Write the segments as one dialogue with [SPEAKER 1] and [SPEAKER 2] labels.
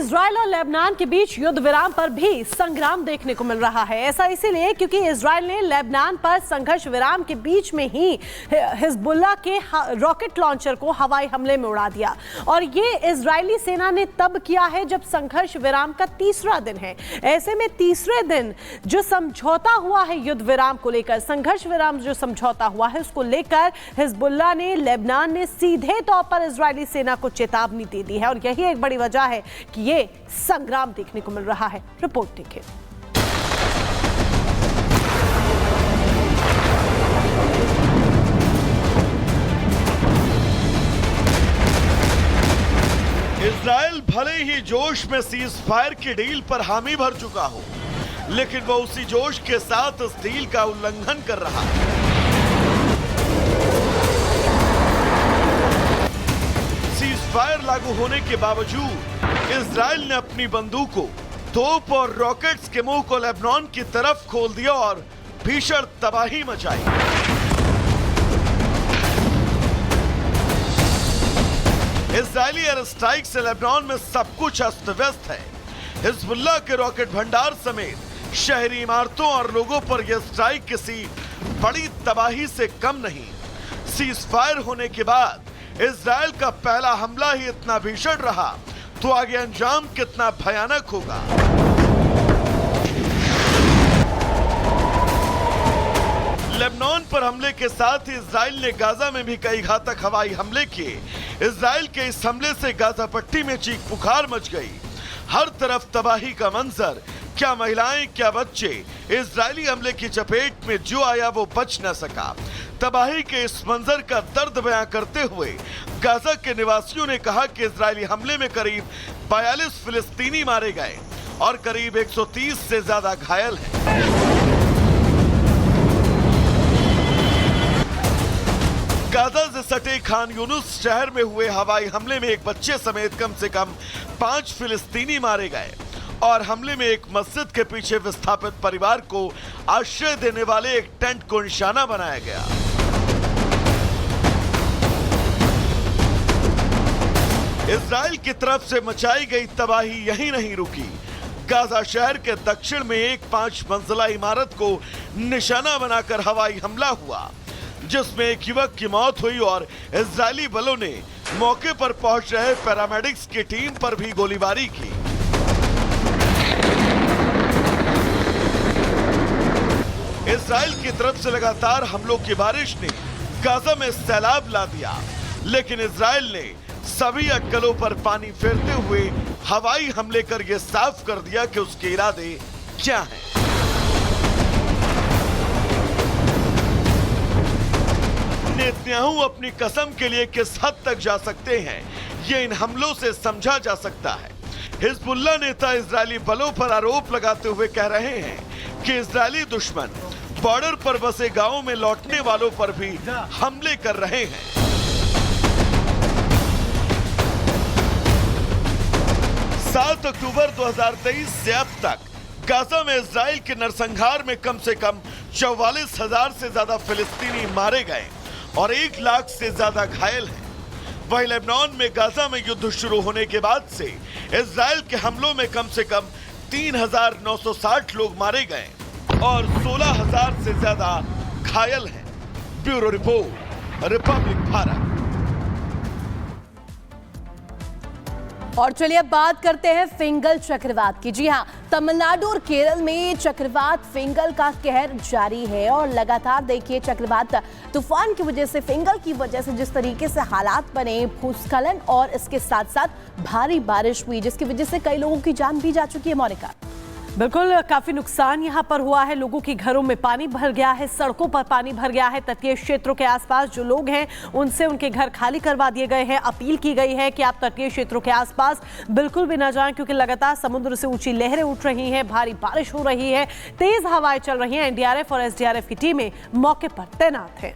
[SPEAKER 1] Israel और Lebanon के बीच युद्ध विराम पर भी संग्राम देखने को मिल रहा है। ऐसा इसीलिए क्योंकि इजराइल ने लेबनान पर संघर्ष विराम के बीच में ही हिजबुल्लाह के रॉकेट लॉन्चर को हवाई हमले में उड़ा दिया। और ये इजरायली सेना ने तब किया है जब संघर्ष विराम का तीसरा दिन है। ऐसे में तीसरे दिन जो समझौता हुआ है युद्ध विराम को लेकर, संघर्ष विराम जो समझौता हुआ है उसको लेकर हिजबुल्लाह ने, लेबनान ने सीधे तौर पर इजरायली सेना को चेतावनी दे दी है। और यही एक बड़ी वजह है कि ये संग्राम देखने को मिल रहा है। रिपोर्ट देखिए।
[SPEAKER 2] इजराइल भले ही जोश में सीज फायर की डील पर हामी भर चुका हो, लेकिन वो उसी जोश के साथ इस डील का उल्लंघन कर रहा है। सीज फायर लागू होने के बावजूद इजराइल ने अपनी बंदूकों, तोप और रॉकेट्स के मुंह को लेबनान की तरफ खोल दिया और भीषण तबाही मचाई। इजरायली एयर स्ट्राइक से लेबनान में सब कुछ अस्त व्यस्त है। हिजबुल्लाह के रॉकेट भंडार समेत शहरी इमारतों और लोगों पर यह स्ट्राइक किसी बड़ी तबाही से कम नहीं। सीज फायर होने के बाद इजराइल का पहला हमला ही इतना भीषण रहा, तो आगे अंजाम कितना भयानक होगा। लेबनान पर हमले के साथ ही इजराइल ने गाजा में भी कई घातक हवाई हमले किए। इजराइल के इस हमले से गाजा पट्टी में चीख पुकार मच गई। हर तरफ तबाही का मंजर, क्या महिलाएं क्या बच्चे। इजरायली हमले की चपेट में जो आया वो बच न सका। तबाही के इस मंजर का दर्द बयां करते हुए गाजा के निवासियों ने कहा कि इजरायली हमले में करीब 42 फिलिस्तीनी मारे गए और करीब 130 से ज्यादा घायल हैं। गाजा से सटे खान यूनुस शहर में हुए हवाई हमले में एक बच्चे समेत कम से कम 5 फिलिस्तीनी मारे गए और हमले में एक मस्जिद के पीछे विस्थापित परिवार को आश्रय देने वाले एक टेंट को निशाना बनाया गया। इजराइल की तरफ से मचाई गई तबाही यहीं नहीं रुकी। गाजा शहर के दक्षिण में एक 5 मंजिला इमारत को निशाना बनाकर हवाई हमला हुआ, जिसमें एक युवक की मौत हुई और इजरायली बलों ने मौके पर पहुंच रहे पैरामेडिक्स की टीम पर भी गोलीबारी की। इजराइल की तरफ से लगातार हमलों की बारिश ने गाजा में सैलाब ला दिया, लेकिन इजराइल ने सभी अटकलों पर पानी फेरते हुए हवाई हमले कर यह साफ कर दिया कि उसके इरादे क्या हैं। नेतन्याहू अपनी कसम के लिए किस हद तक जा सकते हैं, ये इन हमलों से समझा जा सकता है। हिजबुल्लाह नेता इजरायली बलों पर आरोप लगाते हुए कह रहे हैं कि इजरायली दुश्मन बॉर्डर पर बसे गांवों में लौटने वालों पर भी हमले कर रहे हैं। 7 अक्टूबर 2023 से अब तक गाजा में इजराइल के नरसंहार में कम से कम 44,000 से ज्यादा फिलिस्तीनी मारे गए और 1 लाख से ज्यादा घायल हैं। वहीं लेबनान में गाजा में युद्ध शुरू होने के बाद से इजराइल के हमलों में कम से कम 3,960 लोग मारे गए और 16,000 से ज्यादा घायल हैं। Bureau report, Republic Bharat.
[SPEAKER 1] और चलिए अब बात करते हैं फिंगल चक्रवात की। जी हाँ, तमिलनाडु और केरल में चक्रवात फिंगल का कहर जारी है और लगातार देखिए चक्रवात तूफान की वजह से, फिंगल की वजह से जिस तरीके से हालात बने, भूस्खलन और इसके साथ साथ भारी बारिश हुई, जिसकी वजह से कई लोगों की जान भी जा चुकी है। मोनिका, बिल्कुल काफी नुकसान यहाँ पर हुआ है। लोगों के घरों में पानी भर गया है, सड़कों पर पानी भर गया है। तटीय क्षेत्रों के आसपास जो लोग हैं उनसे उनके घर खाली करवा दिए गए हैं। अपील की गई है कि आप तटीय क्षेत्रों के आसपास बिल्कुल भी ना जाएं, क्योंकि लगातार समुद्र से ऊंची लहरें उठ रही हैं, भारी बारिश हो रही है, तेज हवाएं चल रही हैं। एनडीआरएफ और एसडीआरएफ की टीमें मौके पर तैनात हैं।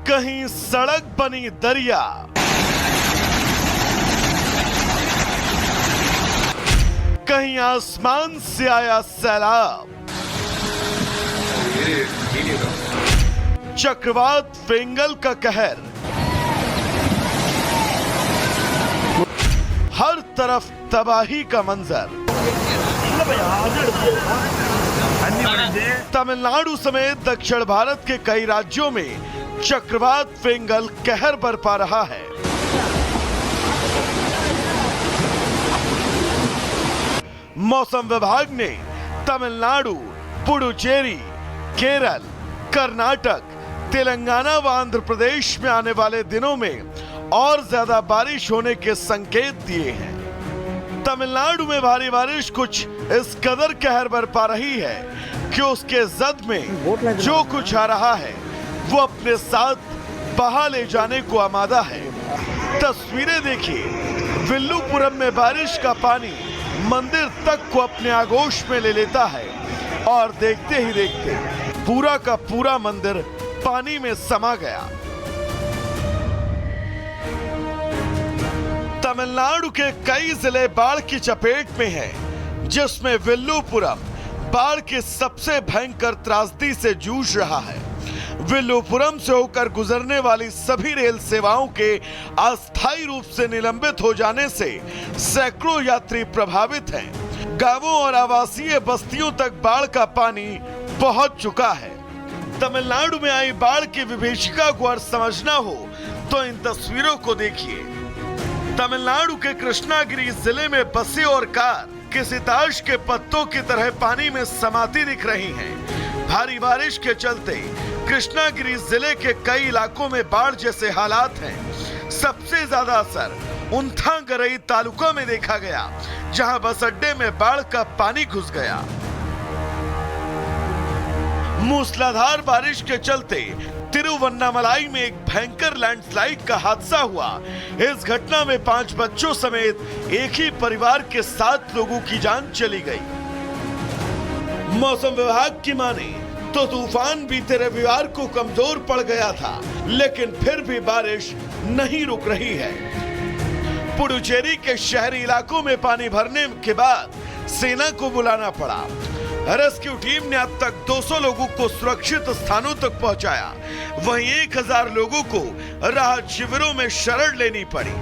[SPEAKER 2] कहीं सड़क बनी दरिया, कहीं आसमान से आया सैलाब। चक्रवात फिंगल का कहर। हर तरफ तबाही का मंजर। तमिलनाडु समेत दक्षिण भारत के कई राज्यों में चक्रवात फिंगल कहर बरपा रहा है। मौसम विभाग ने तमिलनाडु, पुडुचेरी, केरल, कर्नाटक, तेलंगाना व आंध्र प्रदेश में आने वाले दिनों में और ज्यादा बारिश होने के संकेत दिए हैं। तमिलनाडु में भारी बारिश कुछ इस कदर कहर बरपा रही है कि उसके जद में जो कुछ आ रहा है वो अपने साथ बहा ले जाने को आमादा है। तस्वीरें देखिए, विल्लुपुरम में बारिश का पानी मंदिर तक को अपने आगोश में ले लेता है और देखते ही देखते पूरा का पूरा मंदिर पानी में समा गया। तमिलनाडु के कई जिले बाढ़ की चपेट में हैं, जिसमें विल्लुपुरम बाढ़ की सबसे भयंकर त्रासदी से जूझ रहा है। विल्लुपुरम से होकर गुजरने वाली सभी रेल सेवाओं के अस्थायी रूप से निलंबित हो जाने से सैकड़ों यात्री प्रभावित हैं। गांवों और आवासीय बस्तियों तक बाढ़ का पानी पहुंच चुका है। तमिलनाडु में आई बाढ़ की विभीषिका को अगर समझना हो तो इन तस्वीरों को देखिए। तमिलनाडु के कृष्णागिरी जिले में बसें और कार किसी ताश के पत्तों की तरह पानी में समाती दिख रही हैं। भारी बारिश के चलते कृष्णागिरी जिले के कई इलाकों में बाढ़ जैसे हालात हैं। सबसे ज्यादा असर उन्थांगरई तालुका में देखा गया, जहां बस अड्डे में बाढ़ का पानी घुस गया। मूसलाधार बारिश के चलते तिरुवन्नामलाई में एक भयंकर लैंडस्लाइड का हादसा हुआ। इस घटना में 5 बच्चों समेत एक ही परिवार के 7 लोगों की जान चली गई। मौसम विभाग की माने तो तूफान बीते रविवार को कमजोर पड़ गया था, लेकिन फिर भी बारिश नहीं रुक रही है। पुडुचेरी के शहरी इलाकों में पानी भरने के बाद सेना को बुलाना पड़ा। रेस्क्यू टीम ने अब तक 200 लोगों को सुरक्षित स्थानों तक पहुंचाया। वहीं 1000 लोगों को राहत शिविरों में शरण लेनी पड़ी।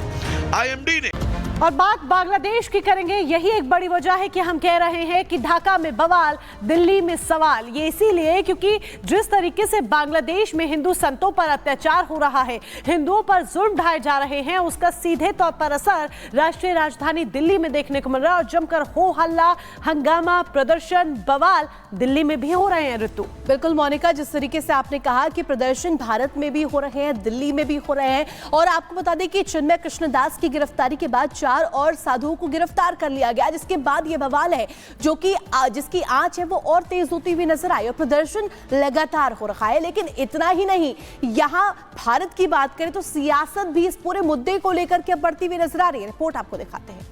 [SPEAKER 2] आईएमडी ने
[SPEAKER 3] और बात बांग्लादेश की करेंगे। यही एक बड़ी वजह है कि हम कह रहे हैं कि ढाका में बवाल, दिल्ली में सवाल। ये इसीलिए क्योंकि जिस तरीके से बांग्लादेश में हिंदू संतों पर अत्याचार हो रहा है, हिंदुओं पर जुल्म ढाए जा रहे हैं, उसका सीधे तौर पर असर राष्ट्रीय राजधानी दिल्ली में देखने को मिल रहा है। और जमकर हो हल्ला, हंगामा, प्रदर्शन, बवाल दिल्ली में भी हो रहे हैं। ऋतु,
[SPEAKER 1] बिल्कुल मोनिका, जिस तरीके से आपने कहा कि प्रदर्शन भारत में भी हो रहे हैं, दिल्ली में भी हो रहे हैं। और आपको बता दें कि चिन्मय कृष्णदास की गिरफ्तारी के बाद 4 और साधुओं को गिरफ्तार कर लिया गया, जिसके बाद यह बवाल है जो कि जिसकी आंच है वो और तेज होती हुई नजर आई और प्रदर्शन लगातार हो रहा है। लेकिन इतना ही नहीं, यहां भारत की बात करें तो सियासत भी इस पूरे मुद्दे को लेकर के बढ़ती हुई नजर आ रही है। रिपोर्ट आपको दिखाते हैं।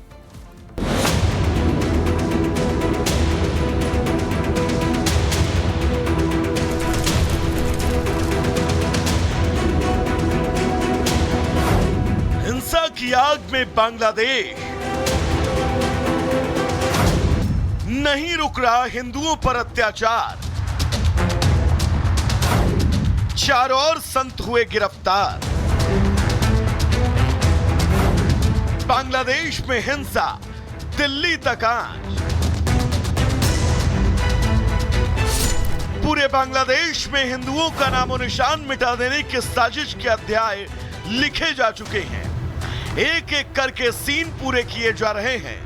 [SPEAKER 2] हिंसा की आग में बांग्लादेश, नहीं रुक रहा हिंदुओं पर अत्याचार, 4 और संत हुए गिरफ्तार। बांग्लादेश में हिंसा, दिल्ली तक आंच। पूरे बांग्लादेश में हिंदुओं का नामो निशान मिटा देने की साजिश के अध्याय लिखे जा चुके हैं। एक एक करके सीन पूरे किए जा रहे हैं।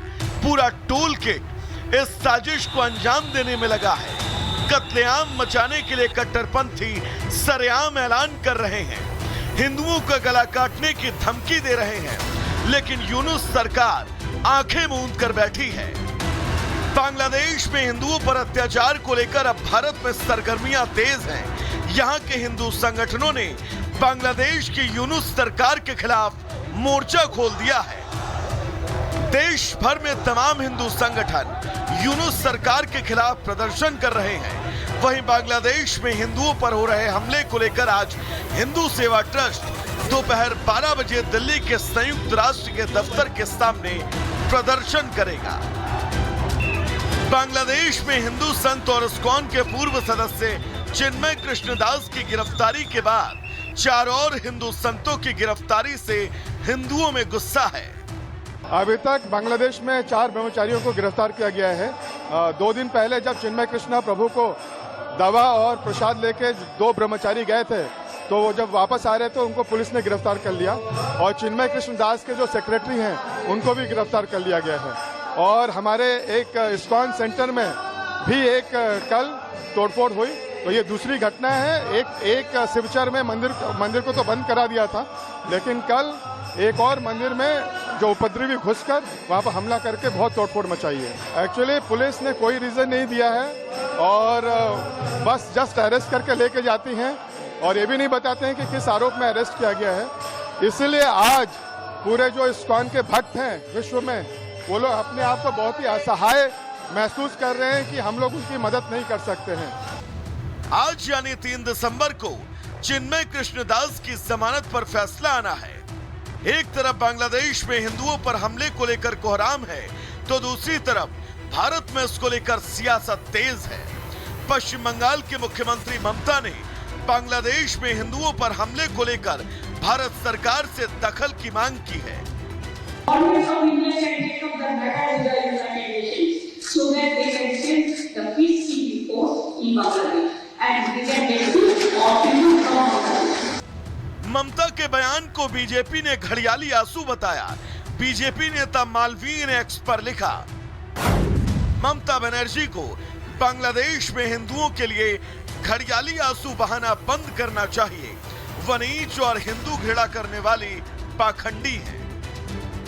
[SPEAKER 2] पूरा टोल किट इस साजिश को अंजाम देने में लगा है। कत्लेआम मचाने के लिए कट्टरपंथी सरेआम ऐलान कर रहे हैं, हिंदुओं का गला काटने की धमकी दे रहे हैं, लेकिन यूनुस सरकार आंखें मूंद कर बैठी है। बांग्लादेश में हिंदुओं पर अत्याचार को लेकर अब भारत में सरगर्मियां तेज हैं। यहां के हिंदू संगठनों ने बांग्लादेश की यूनुस सरकार के खिलाफ मोर्चा खोल दिया है। देश भर में तमाम हिंदू संगठन यूनुस सरकार के खिलाफ प्रदर्शन कर रहे हैं। वहीं बांग्लादेश में हिंदुओं पर हो रहे हमले को लेकर आज हिंदू सेवा ट्रस्ट दोपहर 12 बजे दिल्ली के संयुक्त राष्ट्र के दफ्तर के सामने प्रदर्शन करेगा। बांग्लादेश में हिंदू संत और इस्कॉन के पूर्व सदस्य चिन्मय कृष्णदास की गिरफ्तारी के बाद 4 और हिंदू संतों की गिरफ्तारी से हिंदुओं में गुस्सा है।
[SPEAKER 4] अभी तक बांग्लादेश में 4 ब्रह्मचारियों को गिरफ्तार किया गया है। 2 दिन पहले जब चिन्मय कृष्णा प्रभु को दवा और प्रसाद लेके 2 ब्रह्मचारी गए थे, तो वो जब वापस आ रहे थे उनको पुलिस ने गिरफ्तार कर लिया और चिन्मय कृष्णदास के जो सेक्रेटरी हैं उनको भी गिरफ्तार कर लिया गया है। और हमारे एक इस्कॉन सेंटर में भी एक कल तोड़फोड़ हुई, तो ये दूसरी घटना है। एक शिवचर में मंदिर को तो बंद करा दिया था, लेकिन कल एक और मंदिर में जो उपद्रवी घुसकर वहां पर हमला करके बहुत तोड़फोड़ मचाई है। एक्चुअली पुलिस ने कोई रीजन नहीं दिया है और बस जस्ट अरेस्ट करके लेके जाती हैं और ये भी नहीं बताते हैं कि किस आरोप में अरेस्ट किया गया है। इसलिए आज पूरे जो इस्कॉन के भक्त हैं विश्व में, वो लोग अपने आप को बहुत ही असहाय महसूस कर रहे हैं कि हम लोग उनकी मदद नहीं कर सकते हैं।
[SPEAKER 2] आज यानी 3 दिसंबर को चिन्मय कृष्णदास की जमानत पर फैसला आना है। एक तरफ बांग्लादेश में हिंदुओं पर हमले को लेकर कोहराम है, तो दूसरी तरफ भारत में इसको लेकर सियासत तेज है। पश्चिम बंगाल के मुख्यमंत्री ममता ने बांग्लादेश में हिंदुओं पर हमले को लेकर भारत सरकार से दखल की मांग की है। ममता के बयान को बीजेपी ने घड़ियाली आंसू बताया। बीजेपी नेता मालवीन एक्स पर लिखा, ममता बनर्जी को बांग्लादेश में हिंदुओं के लिए घड़ियाली आंसू बहाना बंद करना चाहिए। वो नीच और हिंदू घृणा करने वाली पाखंडी है।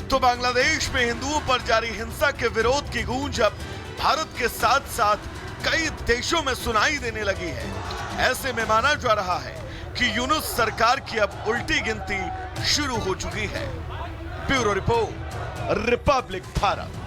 [SPEAKER 2] तो बांग्लादेश में हिंदुओं पर जारी हिंसा के विरोध की गूंज अब भारत के साथ साथ कई देशों में सुनाई देने लगी है। ऐसे में माना जा रहा है कि यूनुस सरकार की अब उल्टी गिनती शुरू हो चुकी है। Bureau report, Republic Bharat.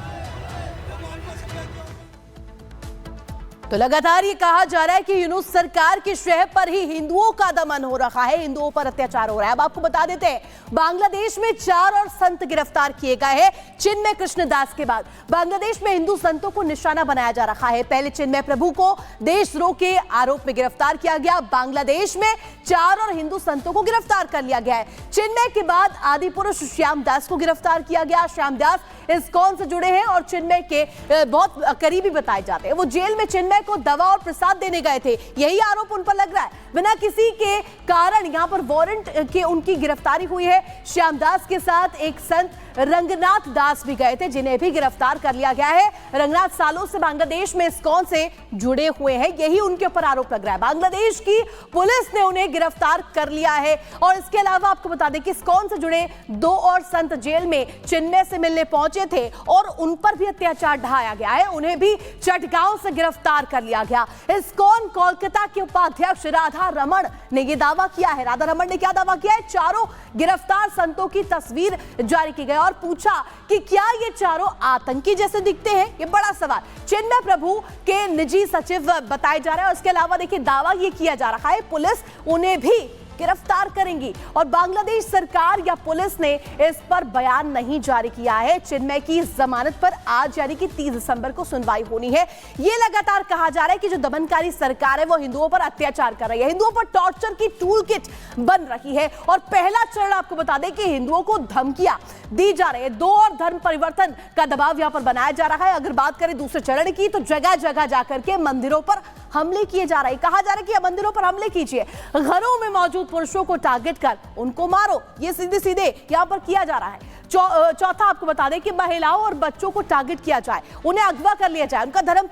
[SPEAKER 1] तो लगातार ये कहा जा रहा है कि यूनुस सरकार की शह पर ही हिंदुओं का दमन हो रहा है, हिंदुओं पर अत्याचार हो रहा है। अब आपको बता देते हैं, बांग्लादेश में 4 और संत गिरफ्तार किए गए हैं। चिन्मय कृष्णदास के बाद बांग्लादेश में हिंदू संतों को निशाना बनाया जा रहा है। पहले चिन्मय प्रभु को देशद्रोह के आरोप में गिरफ्तार किया गया। बांग्लादेश में 4 और हिंदू संतों को गिरफ्तार कर लिया गया है। चिन्मय के बाद आदि पुरुष श्याम दास को गिरफ्तार किया गया। श्याम दास इस्कॉन से जुड़े हैं और चिन्मय के बहुत करीबी बताए जाते हैं। वो जेल में चिन्मय को दवा और प्रसाद देने गए थे, यही आरोप उन पर लग रहा है। बिना किसी के कारण यहां पर वारंट के उनकी गिरफ्तारी हुई है। श्यामदास के साथ एक संत रंगनाथ दास भी गए थे, जिन्हें भी गिरफ्तार कर लिया गया है। रंगनाथ सालों से बांग्लादेश में इस्कॉन से जुड़े हुए हैं, यही उनके ऊपर आरोप लग रहा है। बांग्लादेश की पुलिस ने उन्हें गिरफ्तार कर लिया है। और इसके अलावा आपको बता दें कि इस्कॉन से जुड़े 2 और संत जेल में चिन्मय से मिलने पहुंचे थे और उन पर भी अत्याचार ढाया गया है। उन्हें भी चटगांव से गिरफ्तार कर लिया गया। इस्कॉन कोलकाता के उपाध्यक्ष राधा रमण ने यह दावा किया है। राधा रमण ने क्या दावा किया है? 4 गिरफ्तार संतों की तस्वीर जारी की गई और पूछा कि क्या ये 4 आतंकी जैसे दिखते हैं? ये बड़ा सवाल चिन्मय प्रभु के निजी सचिव बताए जा रहे हैं। और इसके अलावा देखिए, दावा ये किया जा रहा है पुलिस उन्हें भी गिरफ्तार करेंगी और बांग्लादेश सरकार या पुलिस ने इस पर बयान नहीं जारी किया है। चिन्मय की जमानत पर आज यानी कि 30 दिसंबर को सुनवाई होनी है। यह लगातार कहा जा रहा है कि जो दमनकारी सरकार है वो हिंदुओं पर अत्याचार कर रही है, हिंदुओं पर टॉर्चर की टूल किट बन रही है। और पहला चरण आपको बता दें कि हिंदुओं को धमकियां दी जा रही है। 2 और धर्म परिवर्तन का दबाव यहां पर बनाया जा रहा है। अगर बात करें दूसरे चरण की, तो जगह जगह जाकर के मंदिरों पर हमले किए जा रहे हैं। कहा जा रहा है कि मंदिरों पर हमले कीजिए, घरों में मौजूद पुरुषों को टारगेट कर उनको मारो, ये सीधे सीधे यहां पर किया जा रहा है। चौथा आपको बता दें कि महिलाओं और बच्चों को टारगेट किया जाए, उन्हें अगवा कर लिया जाए, उनका धर्म